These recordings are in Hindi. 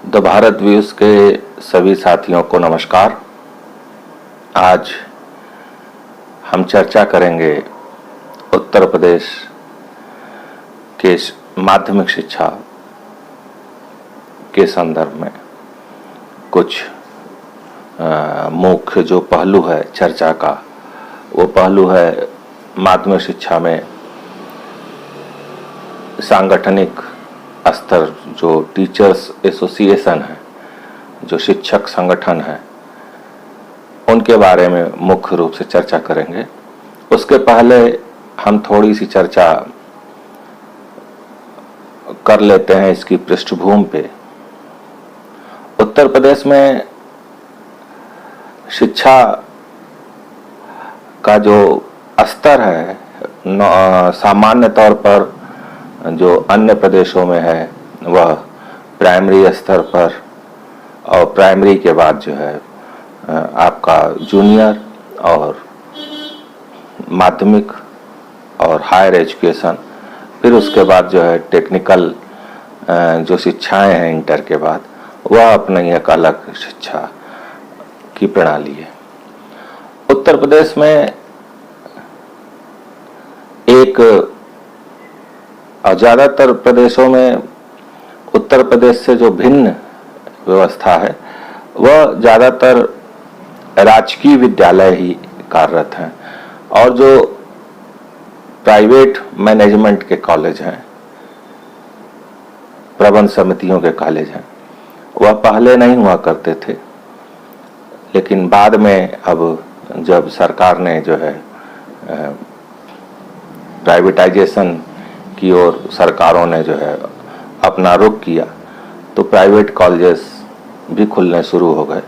द भारत व्यूज के सभी साथियों को नमस्कार। आज हम चर्चा करेंगे उत्तर प्रदेश के माध्यमिक शिक्षा के संदर्भ में कुछ मुख्य जो पहलू है चर्चा का, वो पहलू है माध्यमिक शिक्षा में सांगठनिक स्तर, जो टीचर्स एसोसिएशन है, जो शिक्षक संगठन है, उनके बारे में मुख्य रूप से चर्चा करेंगे। उसके पहले हम थोड़ी सी चर्चा कर लेते हैं इसकी पृष्ठभूमि पे। उत्तर प्रदेश में शिक्षा का जो स्तर है, सामान्य तौर पर जो अन्य प्रदेशों में है वह प्राइमरी स्तर पर, और प्राइमरी के बाद जो है आपका जूनियर और माध्यमिक और हायर एजुकेशन, फिर उसके बाद जो है टेक्निकल जो शिक्षाएं हैं इंटर के बाद, वह अपनी एक अलग शिक्षा की प्रणाली है। उत्तर प्रदेश में एक और ज़्यादातर प्रदेशों में उत्तर प्रदेश से जो भिन्न व्यवस्था है वह ज़्यादातर राजकीय विद्यालय ही कार्यरत हैं, और जो प्राइवेट मैनेजमेंट के कॉलेज हैं, प्रबंध समितियों के कॉलेज हैं, वह पहले नहीं हुआ करते थे, लेकिन बाद में अब जब सरकार ने जो है प्राइवेटाइजेशन की ओर सरकारों ने जो है अपना रुख किया, तो प्राइवेट कॉलेजेस भी खुलने शुरू हो गए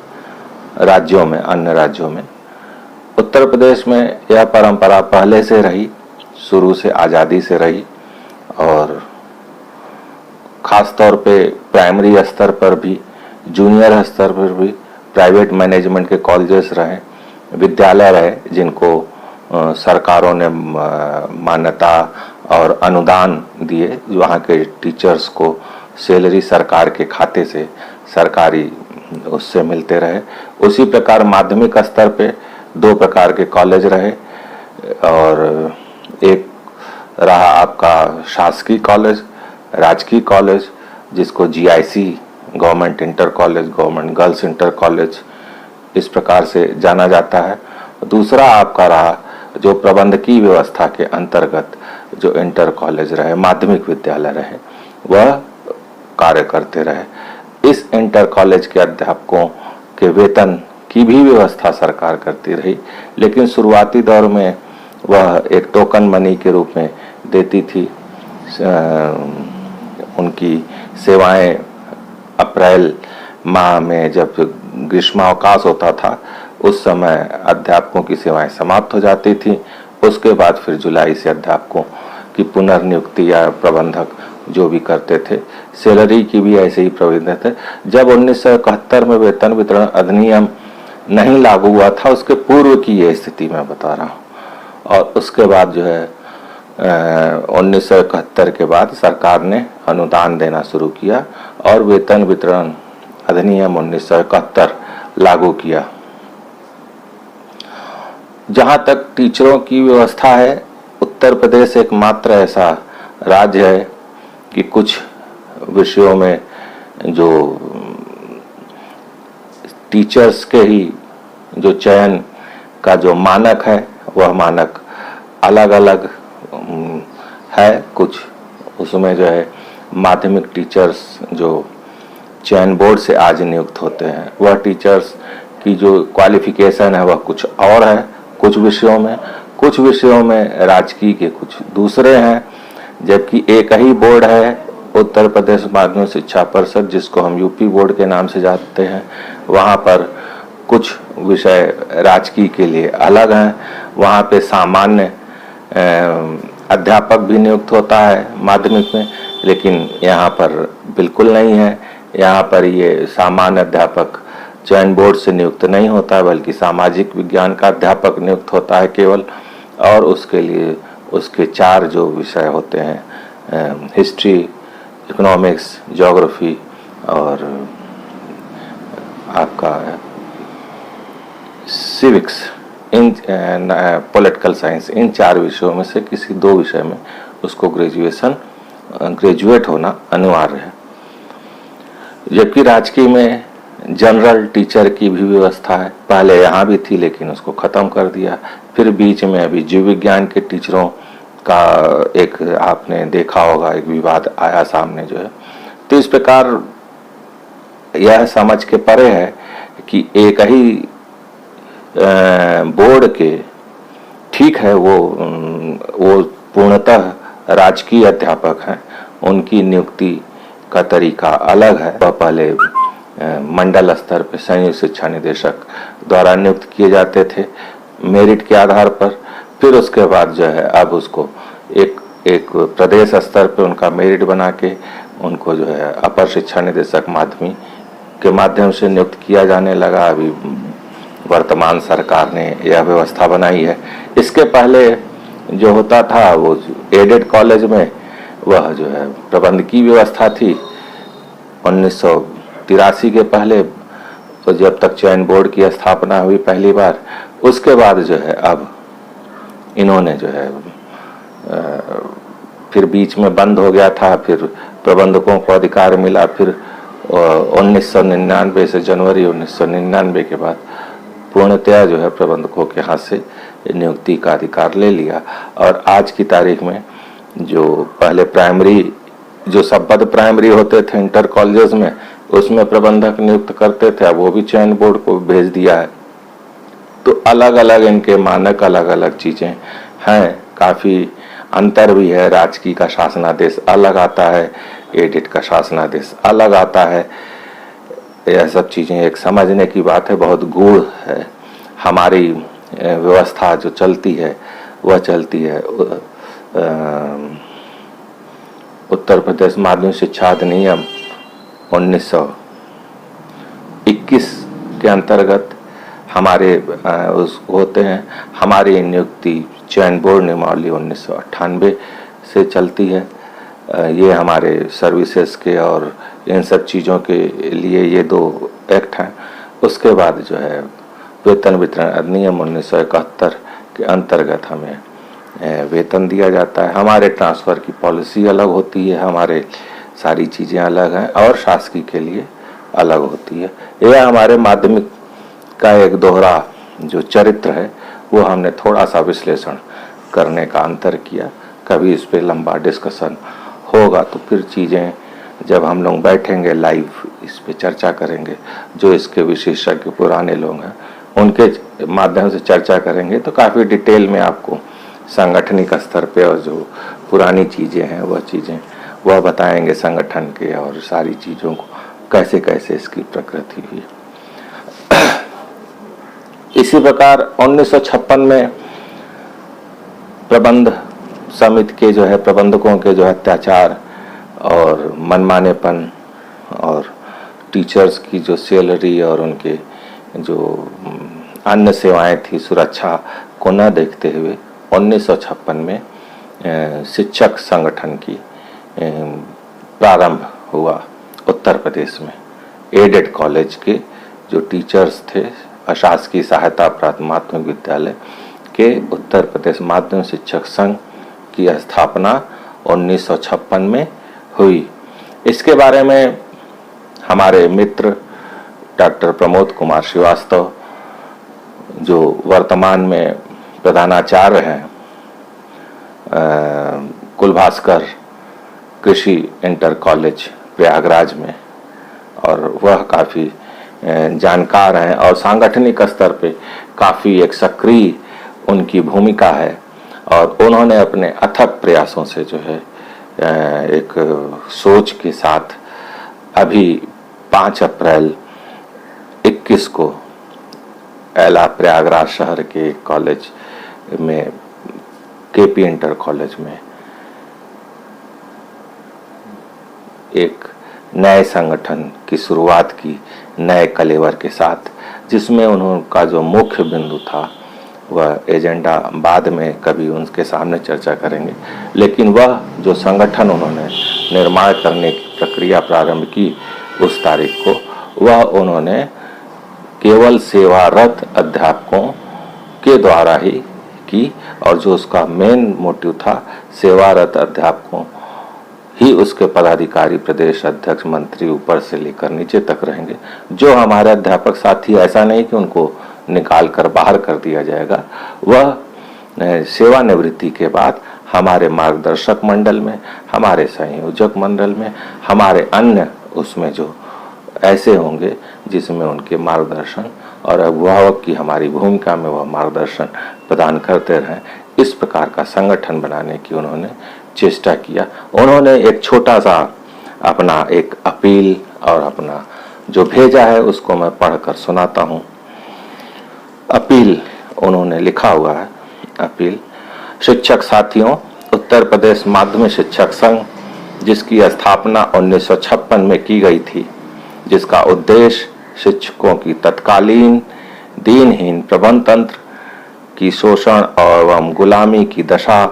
राज्यों में, अन्य राज्यों में। उत्तर प्रदेश में यह परंपरा पहले से रही, शुरू से आज़ादी से रही, और ख़ास तौर पे प्राइमरी स्तर पर भी, जूनियर स्तर पर भी प्राइवेट मैनेजमेंट के कॉलेजेस रहे, विद्यालय रहे, जिनको सरकारों ने मान्यता और अनुदान दिए, वहाँ के टीचर्स को सैलरी सरकार के खाते से सरकारी उससे मिलते रहे। उसी प्रकार माध्यमिक स्तर पे दो प्रकार के कॉलेज रहे, और एक रहा आपका शासकीय कॉलेज, राजकीय कॉलेज, जिसको GIC, government inter college, government girls inter college, इस प्रकार से जाना जाता है। दूसरा आपका रहा जो प्रबंधकीय व्यवस्था के अंतर्गत जो इंटर कॉलेज रहे, माध्यमिक विद्यालय रहे, वह कार्य करते रहे। इस इंटर कॉलेज के अध्यापकों के वेतन की भी व्यवस्था सरकार करती रही, लेकिन शुरुआती दौर में वह एक टोकन मनी के रूप में देती थी। उनकी सेवाएं अप्रैल माह में जब ग्रीष्मावकाश होता था, उस समय अध्यापकों की सेवाएं समाप्त हो जाती थी। उसके बाद फिर जुलाई से अध्यापकों की पुनर्नियुक्ति या प्रबंधक जो भी करते थे, सैलरी की भी ऐसे ही प्रावधान थे। जब 1971 में वेतन वितरण अधिनियम नहीं लागू हुआ था, उसके पूर्व की ये स्थिति मैं बता रहा हूँ। और उसके बाद जो है 1971 के बाद सरकार ने अनुदान देना शुरू किया और वेतन वितरण अधिनियम 1971 लागू किया। जहाँ तक टीचरों की व्यवस्था है, उत्तर प्रदेश एकमात्र ऐसा राज्य है कि कुछ विषयों में जो टीचर्स के ही जो चयन का जो मानक है, वह मानक अलग अलग है। कुछ उसमें जो है माध्यमिक टीचर्स जो चयन बोर्ड से आज नियुक्त होते हैं, वह टीचर्स की जो क्वालिफिकेशन है वह कुछ और है। कुछ विषयों में राजकीय के कुछ दूसरे हैं, जबकि एक ही बोर्ड है उत्तर प्रदेश माध्यमिक शिक्षा परिषद, जिसको हम यूपी बोर्ड के नाम से जानते हैं। वहाँ पर कुछ विषय राजकीय के लिए अलग हैं। वहाँ पे सामान्य अध्यापक भी नियुक्त होता है माध्यमिक में, लेकिन यहाँ पर बिल्कुल नहीं है। यहाँ पर ये सामान्य अध्यापक चयन बोर्ड से नियुक्त नहीं होता है, बल्कि सामाजिक विज्ञान का अध्यापक नियुक्त होता है केवल, और उसके लिए उसके 4 जो विषय होते हैं, हिस्ट्री, इकोनॉमिक्स, ज्योग्राफी और आपका सिविक्स, इन पॉलिटिकल साइंस, इन 4 विषयों में से किसी 2 विषय में उसको ग्रेजुएट होना अनिवार्य है। जबकि राजकीय में जनरल टीचर की भी व्यवस्था है, पहले यहाँ भी थी लेकिन उसको खत्म कर दिया। फिर बीच में अभी जीव विज्ञान के टीचरों का एक आपने देखा होगा एक विवाद आया सामने जो है। तो इस प्रकार यह समझ के परे है कि एक ही बोर्ड के, ठीक है वो पूर्णतः राजकीय अध्यापक हैं, उनकी नियुक्ति का तरीका अलग है। वह पहले मंडल स्तर पर संयुक्त शिक्षा निदेशक द्वारा नियुक्त किए जाते थे मेरिट के आधार पर। फिर उसके बाद जो है अब उसको एक प्रदेश स्तर पर उनका मेरिट बना के उनको जो है अपर शिक्षा निदेशक माध्यमिक के माध्यम से नियुक्त किया जाने लगा। अभी वर्तमान सरकार ने यह व्यवस्था बनाई है। इसके पहले जो होता था वो एडेड कॉलेज में वह जो है प्रबंधकीय व्यवस्था थी 1983 के पहले, तो जब तक चयन बोर्ड की स्थापना हुई पहली बार, उसके बाद जो है अब इन्होंने जो है फिर बीच में बंद हो गया था। फिर प्रबंधकों को अधिकार मिला। फिर 1999 से जनवरी 1999 के बाद पूर्णतया जो है प्रबंधकों के हाथ से नियुक्ति का अधिकार ले लिया। और आज की तारीख में जो पहले प्राइमरी, जो संबद्ध प्राइमरी होते थे इंटर कॉलेजेस में, उसमें प्रबंधक नियुक्त करते थे, अब वो भी चयन बोर्ड को भेज दिया है। तो अलग अलग इनके मानक, अलग अलग चीजें हैं, काफी अंतर भी है। राजकीय का शासनादेश अलग आता है, एडिट का शासनादेश अलग आता है। यह सब चीजें एक समझने की बात है, बहुत गूढ़ है। हमारी व्यवस्था जो चलती है वह चलती है उत्तर प्रदेश माध्यमिक शिक्षा अधिनियम 1921 के अंतर्गत हमारे उस होते हैं। हमारी नियुक्ति चयन बोर्ड नियमावली 1998 से चलती है। ये हमारे सर्विसेज के और इन सब चीज़ों के लिए ये 2 एक्ट हैं। उसके बाद जो है वेतन वितरण अधिनियम 1971 के अंतर्गत हमें वेतन दिया जाता है। हमारे ट्रांसफ़र की पॉलिसी अलग होती है, हमारे सारी चीज़ें अलग हैं और शासकीय के लिए अलग होती है। यह हमारे माध्यमिक का एक दोहरा जो चरित्र है वो हमने थोड़ा सा विश्लेषण करने का अंतर किया। कभी इस पे लंबा डिस्कशन होगा तो फिर चीज़ें जब हम लोग बैठेंगे लाइव इस पे चर्चा करेंगे, जो इसके विशेषज्ञ पुराने लोग हैं उनके माध्यम से चर्चा करेंगे तो काफ़ी डिटेल में आपको सांगठनिक स्तर पे और जो पुरानी चीज़ें हैं वह चीज़ें वह बताएंगे संगठन के और सारी चीज़ों को कैसे कैसे इसकी प्रकृति हुई। इसी प्रकार 1956 में प्रबंध समिति के जो है प्रबंधकों के जो अत्याचार और मनमानेपन और टीचर्स की जो सैलरी और उनके जो अन्य सेवाएं थी सुरक्षा को न देखते हुए 1956 में शिक्षक संगठन की प्रारंभ हुआ उत्तर प्रदेश में। एडेड कॉलेज के जो टीचर्स थे अशासकीय सहायता प्राप्त माध्यमिक विद्यालय के उत्तर प्रदेश माध्यमिक शिक्षक संघ की स्थापना 1956 में हुई। इसके बारे में हमारे मित्र डॉक्टर प्रमोद कुमार श्रीवास्तव जो वर्तमान में प्रधानाचार्य हैं कुलभास्कर कृषि इंटर कॉलेज प्रयागराज में, और वह काफ़ी जानकार हैं और सांगठनिक स्तर पे काफ़ी एक सक्रिय उनकी भूमिका है। और उन्होंने अपने अथक प्रयासों से जो है एक सोच के साथ अभी 5 अप्रैल 21 को एला प्रयागराज शहर के कॉलेज में केपी इंटर कॉलेज में एक नए संगठन की शुरुआत की नए कलेवर के साथ, जिसमें उनका जो मुख्य बिंदु था वह एजेंडा बाद में कभी उनके सामने चर्चा करेंगे, लेकिन वह जो संगठन उन्होंने निर्माण करने की प्रक्रिया प्रारंभ की उस तारीख को वह उन्होंने केवल सेवारत अध्यापकों के द्वारा ही की, और जो उसका मेन मोटिव था सेवारत अध्यापकों ही उसके पदाधिकारी, प्रदेश अध्यक्ष, मंत्री ऊपर से लेकर नीचे तक रहेंगे। जो हमारे अध्यापक साथी, ऐसा नहीं कि उनको निकाल कर बाहर कर दिया जाएगा, वह सेवानिवृत्ति के बाद हमारे मार्गदर्शक मंडल में, हमारे संयोजक मंडल में, हमारे अन्य उसमें जो ऐसे होंगे जिसमें उनके मार्गदर्शन और अभिभावक की हमारी भूमिका में वह मार्गदर्शन प्रदान करते रहें, इस प्रकार का संगठन बनाने की उन्होंने चेष्टा किया। उन्होंने एक छोटा सा अपना एक अपील और अपना जो भेजा है उसको मैं पढ़कर सुनाता हूँ। अपील उन्होंने लिखा हुआ है। अपील: शिक्षक साथियों, उत्तर प्रदेश माध्यमिक शिक्षक संघ, जिसकी स्थापना 1956 में की गई थी, जिसका उद्देश्य शिक्षकों की तत्कालीन दीनहीन प्रबंध तंत्र की शोषण एवं गुलामी की दशा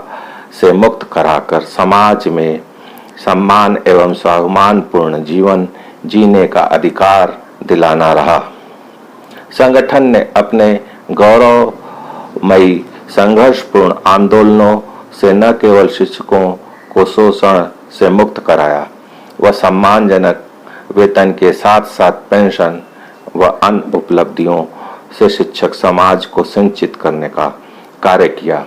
से मुक्त कराकर समाज में सम्मान एवं स्वाभिमानपूर्ण जीवन जीने का अधिकार दिलाना रहा। संगठन ने अपने गौरवमयी संघर्षपूर्ण आंदोलनों से न केवल शिक्षकों को शोषण से मुक्त कराया, वह सम्मानजनक वेतन के साथ साथ पेंशन व अन्य उपलब्धियों से शिक्षक समाज को सिंचित करने का कार्य किया।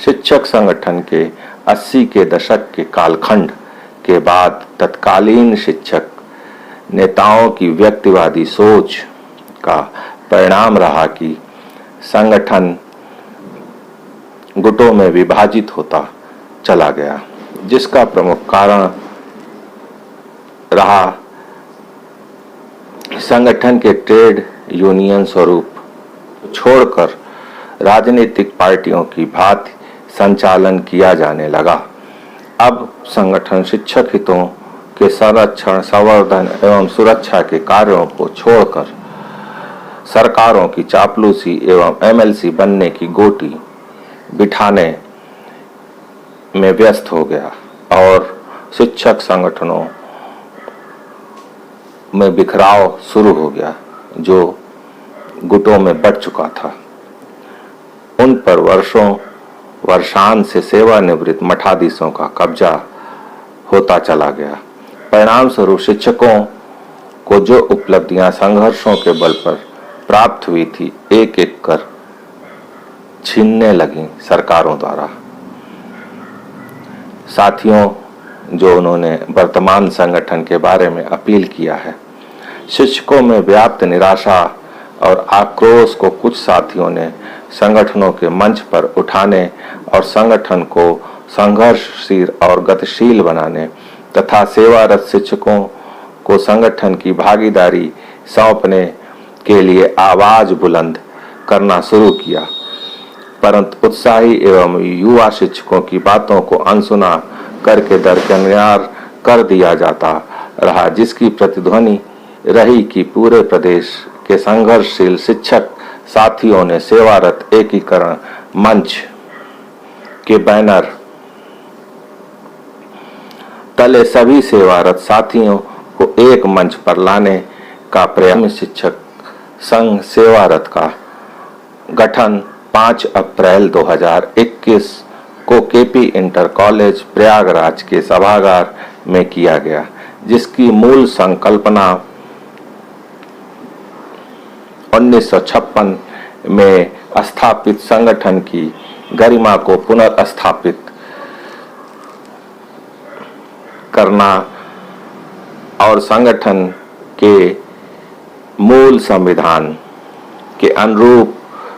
शिक्षक संगठन के 80 के दशक के कालखंड के बाद तत्कालीन शिक्षक नेताओं की व्यक्तिवादी सोच का परिणाम रहा कि संगठन गुटों में विभाजित होता चला गया, जिसका प्रमुख कारण रहा संगठन के ट्रेड यूनियन स्वरूप छोड़कर राजनीतिक पार्टियों की भांति संचालन किया जाने लगा। अब संगठन शिक्षक हितों के संरक्षण, संवर्धन एवं सुरक्षा के कार्यों को छोड़कर सरकारों की चापलूसी एवं एमएलसी बनने की गोटी बिठाने में व्यस्त हो गया और शिक्षक संगठनों में बिखराव शुरू हो गया, जो गुटों में बढ़ चुका था। उन पर वर्षांत से सेवानिवृत्त मठाधीशों का कब्जा होता चला गया। परिणाम स्वरूप शिक्षकों को जो उपलब्धियां संघर्षों के बल पर प्राप्त हुई थी, एक एक कर छीनने लगी सरकारों द्वारा। साथियों, जो उन्होंने वर्तमान संगठन के बारे में अपील किया है, शिक्षकों में व्याप्त निराशा और आक्रोश को कुछ साथियों ने संगठनों के मंच पर उठाने और संगठन को संघर्षशील और गतिशील बनाने तथा सेवारत शिक्षकों को संगठन की भागीदारी सौंपने के लिए आवाज बुलंद करना शुरू किया। परंतु उत्साही एवं युवा शिक्षकों की बातों को अनसुना करके दरकिनार कर दिया जाता रहा, जिसकी प्रतिध्वनि रही कि पूरे प्रदेश के संघर्षशील शिक्षक साथियों ने सेवारत एकीकरण मंच के बैनर तले सभी सेवारत साथियों को एक मंच पर लाने का प्रयास। शिक्षक संघ सेवारत का गठन 5 अप्रैल 2021 को केपी इंटर कॉलेज प्रयागराज के सभागार में किया गया, जिसकी मूल संकल्पना 1956 में स्थापित संगठन की गरिमा को पुनर्स्थापित करना और संगठन के मूल संविधान के अनुरूप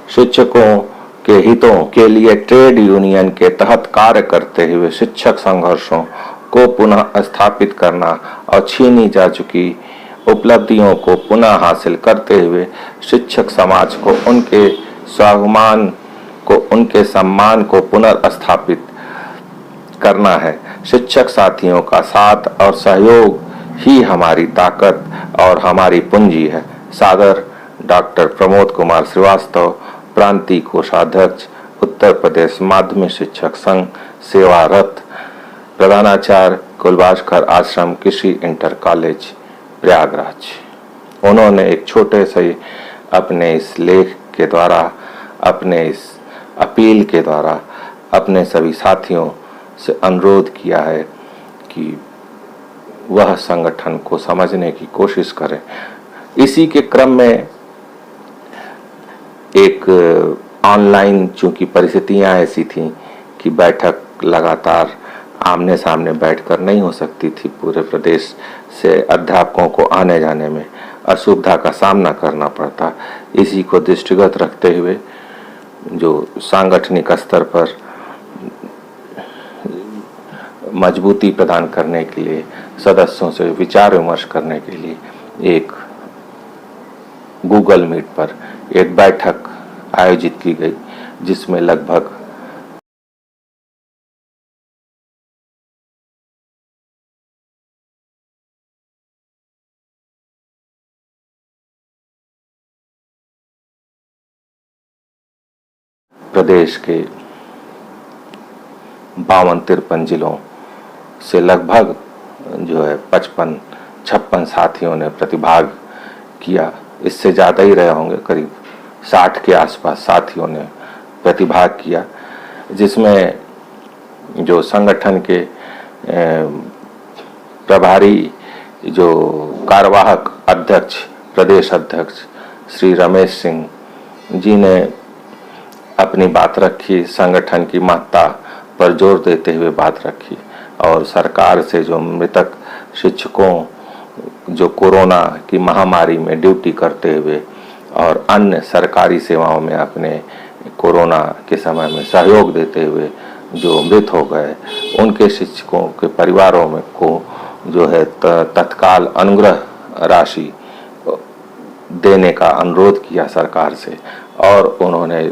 शिक्षकों के हितों के लिए ट्रेड यूनियन के तहत कार्य करते हुए शिक्षक संघर्षों को पुनः स्थापित करना और छीनी जा चुकी उपलब्धियों को पुनः हासिल करते हुए शिक्षक समाज को उनके स्वाभिमान को, उनके सम्मान को पुनर्स्थापित करना है। शिक्षक साथियों का साथ और सहयोग ही हमारी ताकत और हमारी पूंजी है। सादर डॉक्टर प्रमोद कुमार श्रीवास्तव, प्रांतीय कोषाध्यक्ष, उत्तर प्रदेश माध्यमिक शिक्षक संघ सेवारत, प्रधानाचार्य कुलभास्कर आश्रम कृषि इंटर कॉलेज प्रयागराज। उन्होंने एक छोटे से अपने इस लेख के द्वारा, अपने इस अपील के द्वारा अपने सभी साथियों से अनुरोध किया है कि वह संगठन को समझने की कोशिश करें। इसी के क्रम में एक ऑनलाइन, चूंकि परिस्थितियां ऐसी थीं कि बैठक लगातार आमने सामने बैठकर नहीं हो सकती थी, पूरे प्रदेश से अध्यापकों को आने जाने में असुविधा का सामना करना पड़ता। इसी को दृष्टिगत रखते हुए जो सांगठनिक स्तर पर मजबूती प्रदान करने के लिए, सदस्यों से विचार विमर्श करने के लिए एक गूगल मीट पर एक बैठक आयोजित की गई, जिसमें लगभग प्रदेश के 52-53 जिलों से लगभग जो है 55-56 साथियों ने प्रतिभाग किया। इससे ज़्यादा ही रहे होंगे, करीब 60 के आसपास साथियों ने प्रतिभाग किया, जिसमें जो संगठन के प्रभारी जो कार्यवाहक अध्यक्ष, प्रदेश अध्यक्ष श्री रमेश सिंह जी ने अपनी बात रखी, संगठन की महत्ता पर जोर देते हुए बात रखी और सरकार से जो मृतक शिक्षकों जो कोरोना की महामारी में ड्यूटी करते हुए और अन्य सरकारी सेवाओं में अपने कोरोना के समय में सहयोग देते हुए जो मृत हो गए, उनके शिक्षकों के परिवारों में को जो है तत्काल अनुग्रह राशि देने का अनुरोध किया सरकार से, और उन्होंने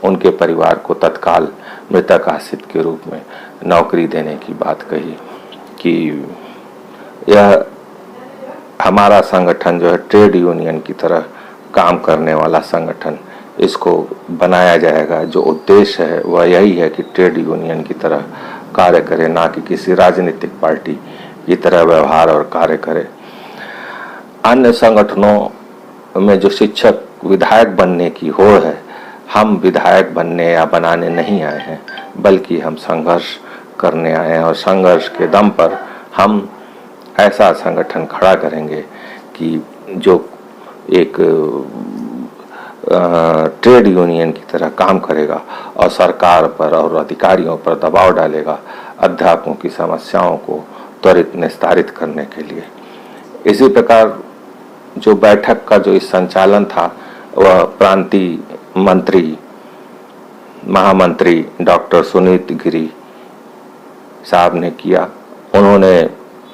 उनके परिवार को तत्काल मृतक आश्रित के रूप में नौकरी देने की बात कही कि यह हमारा संगठन जो है ट्रेड यूनियन की तरह काम करने वाला संगठन, इसको बनाया जाएगा। जो उद्देश्य है वह यही है कि ट्रेड यूनियन की तरह कार्य करे, ना कि किसी राजनीतिक पार्टी की तरह व्यवहार और कार्य करे। अन्य संगठनों में जो शिक्षक विधायक बनने की होड़ है, हम विधायक बनने या बनाने नहीं आए हैं, बल्कि हम संघर्ष करने आए हैं और संघर्ष के दम पर हम ऐसा संगठन खड़ा करेंगे कि जो एक ट्रेड यूनियन की तरह काम करेगा और सरकार पर और अधिकारियों पर दबाव डालेगा अध्यापकों की समस्याओं को त्वरित निस्तारित करने के लिए। इसी प्रकार जो बैठक का जो इस संचालन था वह प्रांतीय मंत्री महामंत्री डॉक्टर सुनीत गिरी साहब ने किया। उन्होंने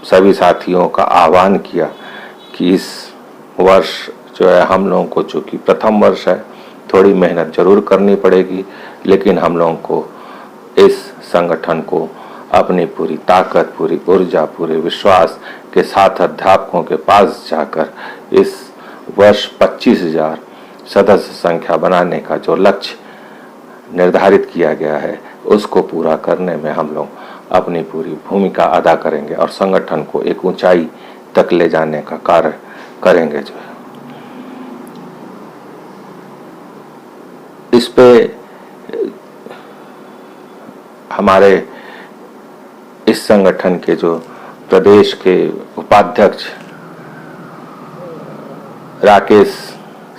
सभी साथियों का आह्वान किया कि इस वर्ष जो है हम लोगों को, चूँकि प्रथम वर्ष है, थोड़ी मेहनत जरूर करनी पड़ेगी, लेकिन हम लोगों को इस संगठन को अपनी पूरी ताकत, पूरी ऊर्जा, पूरे विश्वास के साथ अध्यापकों के पास जाकर इस वर्ष 25,000 सदस्य संख्या बनाने का जो लक्ष्य निर्धारित किया गया है, उसको पूरा करने में हम लोग अपनी पूरी भूमिका अदा करेंगे और संगठन को एक ऊंचाई तक ले जाने का कार्य करेंगे। जो है इस पे हमारे इस संगठन के जो प्रदेश के उपाध्यक्ष राकेश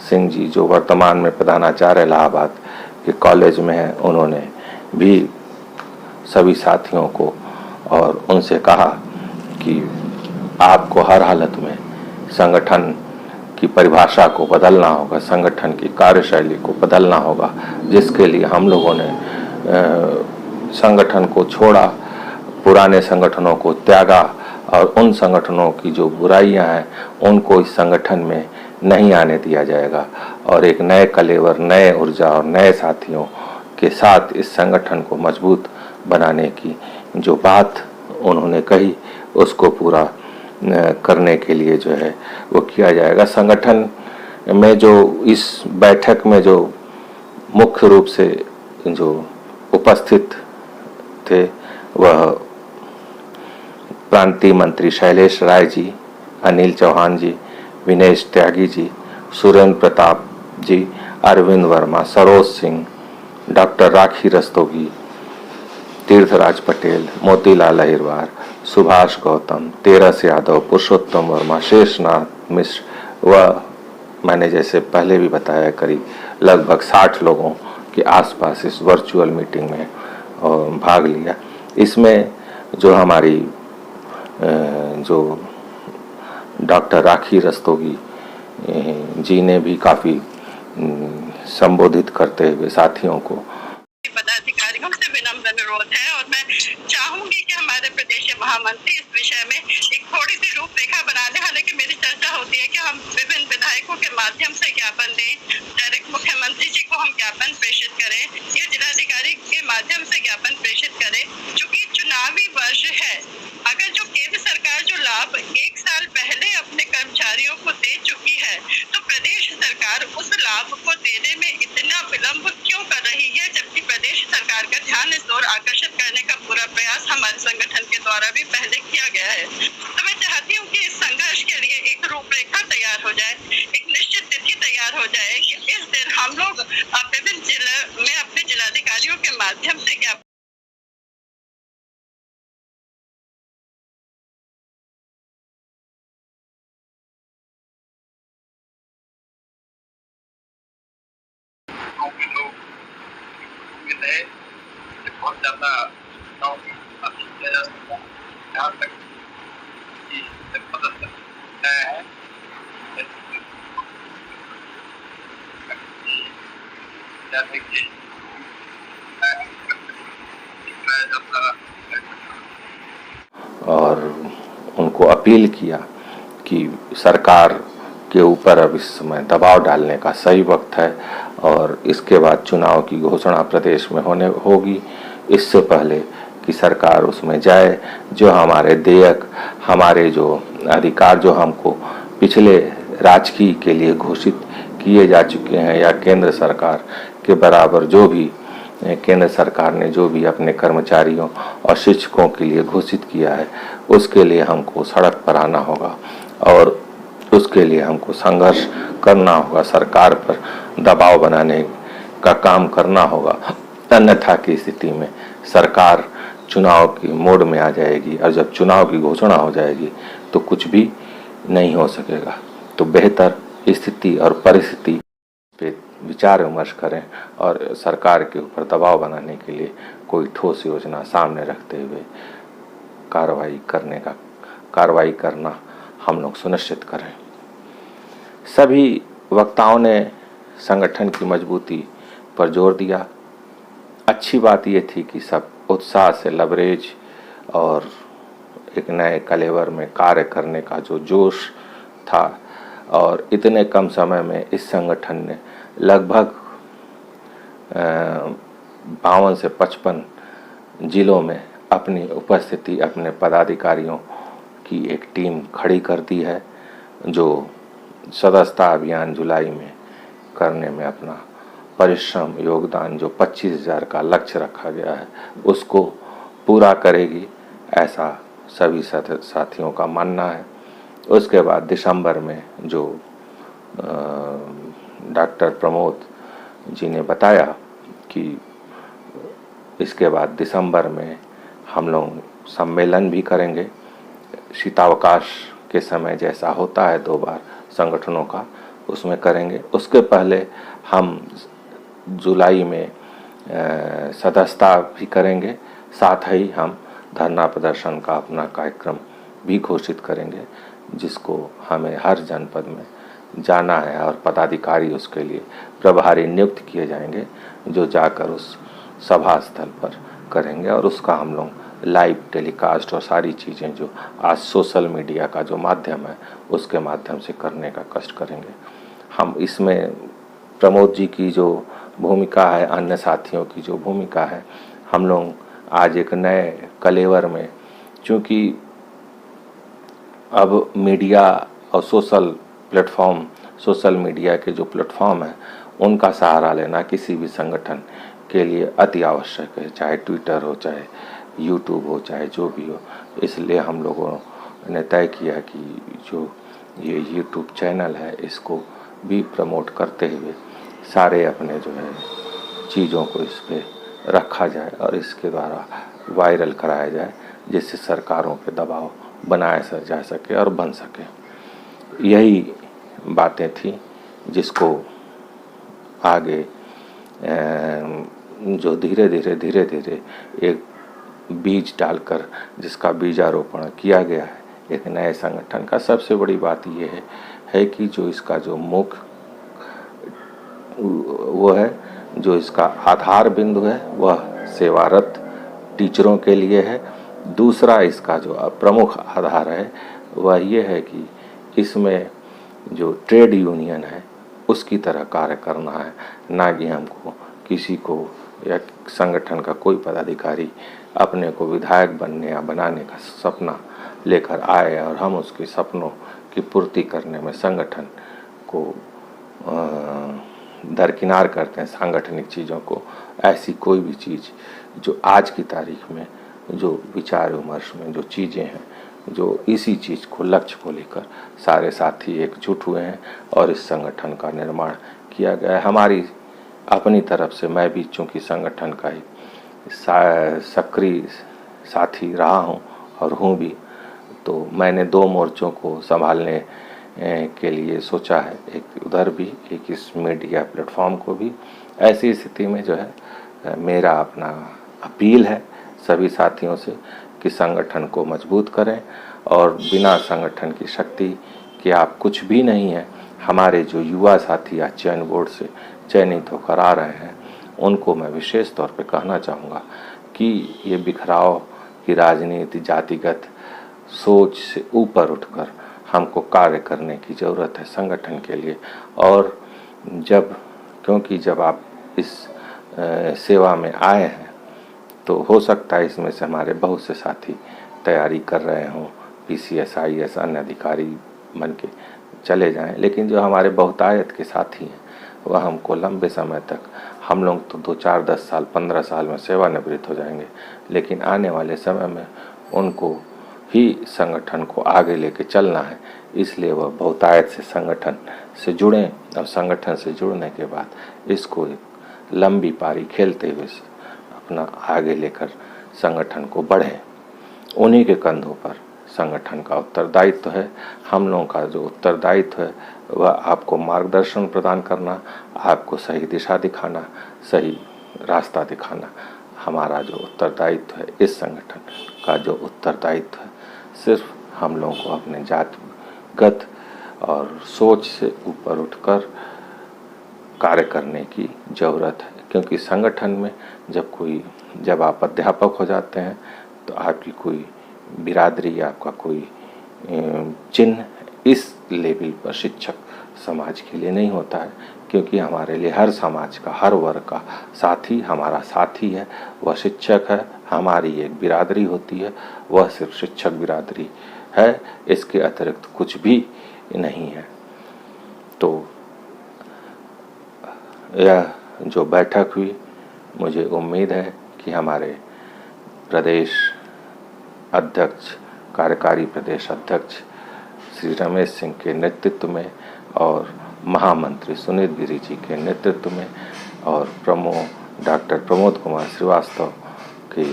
सिंह जी, जो वर्तमान में प्रधानाचार्य इलाहाबाद के कॉलेज में हैं, उन्होंने भी सभी साथियों को और उनसे कहा कि आपको हर हालत में संगठन की परिभाषा को बदलना होगा, संगठन की कार्यशैली को बदलना होगा, जिसके लिए हम लोगों ने संगठन को छोड़ा, पुराने संगठनों को त्यागा और उन संगठनों की जो बुराइयां हैं उनको इस संगठन में नहीं आने दिया जाएगा और एक नए कलेवर, नए ऊर्जा और नए साथियों के साथ इस संगठन को मजबूत बनाने की जो बात उन्होंने कही, उसको पूरा करने के लिए जो है वो किया जाएगा। संगठन में जो इस बैठक में जो मुख्य रूप से जो उपस्थित थे वह प्रांतीय मंत्री शैलेश राय जी, अनिल चौहान जी, विनेश त्यागी जी, सुरेंद्र प्रताप जी, अरविंद वर्मा, सरोज सिंह, डॉक्टर राखी रस्तोगी, तीर्थराज पटेल, मोतीलाल अहिरवार, सुभाष गौतम, तेरस यादव, पुरुषोत्तम वर्मा, शेषनाथ मिश्र व मैंने जैसे पहले भी बताया करीब लगभग 60 लोगों के आसपास इस वर्चुअल मीटिंग में भाग लिया। इसमें जो हमारी जो डॉक्टर राखी रस्तोगी जी ने भी काफ़ी संबोधित करते हुए साथियों को पदाधिकारियों से विनम्र अनुरोध है और मैं चाहूंगी कि हमारे प्रदेश महामंत्री इस विषय में एक थोड़ी सी रूपरेखा बनाने, हालांकि मेरी चर्चा होती है कि हम विभिन्न विधायकों के माध्यम से ज्ञापन दें, डायरेक्ट मुख्यमंत्री जी को हम ज्ञापन प्रेषित करें या जिलाधिकारी के माध्यम से ज्ञापन प्रेषित करें। चूंकि चुनावी वर्ष है, अगर जो केंद्र सरकार जो लाभ 1 साल पहले अपने कर्मचारियों को दे चुकी है, तो प्रदेश सरकार उस लाभ को देने में इतना विलंब क्यों कर रही है, जबकि प्रदेश सरकार का ध्यान इस ओर आकर्षित करने का पूरा प्रयास हमारे संगठन के द्वारा भी पहले किया गया है। तो मैं चाहती हूँ कि इस संघर्ष के लिए एक रूपरेखा तैयार हो जाए, एक निश्चित तिथि तैयार हो जाए कि इस दिन हम लोग विभिन्न जिले में अपने जिलाधिकारियों के माध्यम से ज्ञापन बहुत ज्यादा किया जा सकता है। जहाँ तक कि मदद है जैसे कि और उनको अपील किया कि सरकार के ऊपर अब इस समय दबाव डालने का सही वक्त है और इसके बाद चुनाव की घोषणा प्रदेश में होगी। इससे पहले कि सरकार उसमें जाए, जो हमारे देयक, हमारे जो अधिकार जो हमको पिछले राजकीय के लिए घोषित किए जा चुके हैं या केंद्र सरकार के बराबर जो भी केंद्र सरकार ने जो भी अपने कर्मचारियों और शिक्षकों के लिए घोषित किया है, उसके लिए हमको सड़क पर आना होगा और उसके लिए हमको संघर्ष करना होगा, सरकार पर दबाव बनाने का काम करना होगा। अन्यथा की स्थिति में सरकार चुनाव की मोड में आ जाएगी और जब चुनाव की घोषणा हो जाएगी तो कुछ भी नहीं हो सकेगा। तो बेहतर स्थिति और परिस्थिति पे विचार विमर्श करें और सरकार के ऊपर दबाव बनाने के लिए कोई ठोस योजना सामने रखते हुए कार्रवाई करना हम लोग सुनिश्चित करें। सभी वक्ताओं ने संगठन की मजबूती पर जोर दिया। अच्छी बात ये थी कि सब उत्साह से लबरेज और एक नए कलेवर में कार्य करने का जो जोश था और इतने कम समय में इस संगठन ने लगभग 52 से 55 जिलों में अपनी उपस्थिति, अपने पदाधिकारियों की एक टीम खड़ी कर दी है, जो सदस्यता अभियान जुलाई में करने में अपना परिश्रम योगदान जो 25,000 का लक्ष्य रखा गया है उसको पूरा करेगी, ऐसा सभी साथियों का मानना है। उसके बाद दिसंबर में जो डॉक्टर प्रमोद जी ने बताया कि इसके बाद दिसंबर में हम लोग सम्मेलन भी करेंगे, शीतावकाश के समय जैसा होता है 2 बार संगठनों का, उसमें करेंगे। उसके पहले हम जुलाई में सदस्यता भी करेंगे, साथ ही हम धरना प्रदर्शन का अपना कार्यक्रम भी घोषित करेंगे, जिसको हमें हर जनपद में जाना है और पदाधिकारी उसके लिए प्रभारी नियुक्त किए जाएंगे, जो जाकर उस सभा स्थल पर करेंगे और उसका हम लोग लाइव टेलीकास्ट और सारी चीज़ें जो आज सोशल मीडिया का जो माध्यम है उसके माध्यम से करने का कष्ट करेंगे। हम इसमें प्रमोद जी की जो भूमिका है, अन्य साथियों की जो भूमिका है, हम लोग आज एक नए कलेवर में, चूँकि अब मीडिया और सोशल मीडिया के जो प्लेटफॉर्म है उनका सहारा लेना किसी भी संगठन के लिए अति आवश्यक है, चाहे ट्विटर हो, चाहे यूट्यूब हो, चाहे जो भी हो। इसलिए हम लोगों ने तय किया कि जो ये यूट्यूब चैनल है इसको भी प्रमोट करते हुए सारे अपने जो है चीज़ों को इस पे रखा जाए और इसके द्वारा वायरल कराया जाए, जिससे सरकारों पे दबाव बनाया जा सके और बन सके। यही बातें थी जिसको आगे जो धीरे धीरे एक बीज डालकर जिसका बीजारोपण किया गया है एक नए संगठन का। सबसे बड़ी बात यह है कि जो इसका जो मुख्य वो है, जो इसका आधार बिंदु है वह सेवारत टीचरों के लिए है। दूसरा इसका जो प्रमुख आधार है वह ये है कि इसमें जो ट्रेड यूनियन है उसकी तरह कार्य करना है, ना कि हमको किसी को या संगठन का कोई पदाधिकारी अपने को विधायक बनने या बनाने का सपना लेकर आए और हम उसके सपनों की पूर्ति करने में संगठन को दरकिनार करते हैं, सांगठनिक चीज़ों को। ऐसी कोई भी चीज़ जो आज की तारीख में जो विचार विमर्श में जो चीज़ें हैं, जो इसी चीज़ को लक्ष्य को लेकर सारे साथी एकजुट हुए हैं और इस संगठन का निर्माण किया गया है। हमारी अपनी तरफ से, मैं भी चूँकि संगठन का ही सक्रिय साथी रहा हूँ और हूँ भी, तो मैंने 2 मोर्चों को संभालने के लिए सोचा है, एक उधर भी, एक इस मीडिया प्लेटफॉर्म को भी। ऐसी स्थिति में जो है मेरा अपना अपील है सभी साथियों से कि संगठन को मजबूत करें और बिना संगठन की शक्ति के आप कुछ भी नहीं है। हमारे जो युवा साथी आज चयन बोर्ड से चयनित होकर आ रहे हैं उनको मैं विशेष तौर पे कहना चाहूँगा कि ये बिखराव की राजनीति, जातिगत सोच से ऊपर उठकर हमको कार्य करने की ज़रूरत है संगठन के लिए। और क्योंकि जब आप इस सेवा में आए हैं तो हो सकता है इसमें से हमारे बहुत से साथी तैयारी कर रहे हों, PCS, IAS अन्य अधिकारी बन के चले जाएं, लेकिन जो हमारे बहुतायत के साथी हैं वह हमको लंबे समय तक, हम लोग तो 2, 4, 10 साल, 15 साल में सेवानिवृत्त हो जाएंगे, लेकिन आने वाले समय में उनको ही संगठन को आगे लेके चलना है। इसलिए वह बहुतायत से संगठन से जुड़ें और संगठन से जुड़ने के बाद इसको एक लंबी पारी खेलते हुए अपना आगे लेकर संगठन को बढ़ें। उन्हीं के कंधों पर संगठन का उत्तरदायित्व है। हम लोगों का जो उत्तरदायित्व है वह आपको मार्गदर्शन प्रदान करना, आपको सही दिशा दिखाना, सही रास्ता दिखाना हमारा जो उत्तरदायित्व है। इस संगठन का जो उत्तरदायित्व है सिर्फ हम लोगों को अपने जातिगत और सोच से ऊपर उठकर कार्य करने की ज़रूरत है, क्योंकि संगठन में जब आप अध्यापक हो जाते हैं तो आपकी कोई बिरादरी, आपका कोई चिन्ह इस लेवल पर शिक्षक समाज के लिए नहीं होता है, क्योंकि हमारे लिए हर समाज का, हर वर्ग का साथी हमारा साथी है, वह शिक्षक है। हमारी एक बिरादरी होती है, वह सिर्फ शिक्षक बिरादरी है, इसके अतिरिक्त कुछ भी नहीं है। तो यह जो बैठक हुई, मुझे उम्मीद है कि हमारे प्रदेश अध्यक्ष, कार्यकारी प्रदेश अध्यक्ष श्री रमेश सिंह के नेतृत्व में और महामंत्री सुनील गिरी जी के नेतृत्व में और डॉक्टर प्रमोद कुमार श्रीवास्तव की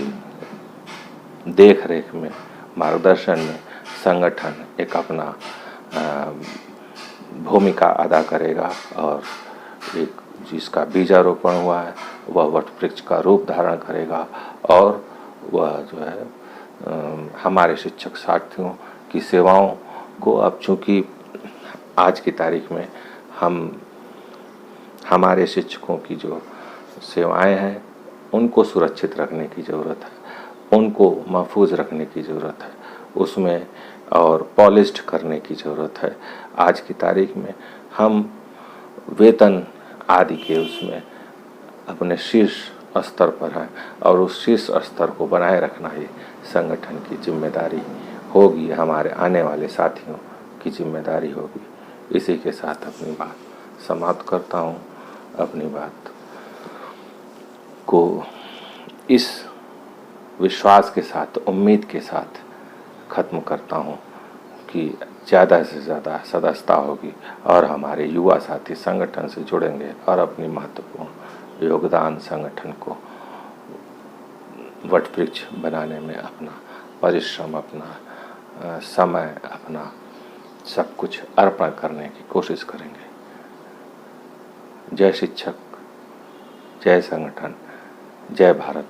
देखरेख में, मार्गदर्शन में संगठन एक अपना भूमिका अदा करेगा और एक जिसका बीजारोपण हुआ है वह वट वृक्ष का रूप धारण करेगा और वह जो है हमारे शिक्षक साथियों की सेवाओं को, अब चूँकि आज की तारीख में हमारे शिक्षकों की जो सेवाएं हैं उनको सुरक्षित रखने की ज़रूरत है, उनको महफूज रखने की ज़रूरत है, उसमें और पॉलिश्ड करने की ज़रूरत है। आज की तारीख में हम वेतन आदि के उसमें अपने शीर्ष स्तर पर हैं और उस शीर्ष स्तर को बनाए रखना ही संगठन की जिम्मेदारी होगी, हमारे आने वाले साथियों की जिम्मेदारी होगी। इसी के साथ अपनी बात समाप्त करता हूँ। अपनी बात को इस विश्वास के साथ, उम्मीद के साथ ख़त्म करता हूँ कि ज़्यादा से ज़्यादा सदस्यता होगी और हमारे युवा साथी संगठन से जुड़ेंगे और अपनी महत्वपूर्ण योगदान संगठन को वटवृक्ष बनाने में अपना परिश्रम, अपना समय, अपना सब कुछ अर्पण करने की कोशिश करेंगे। जय शिक्षक, जय संगठन, जय भारत।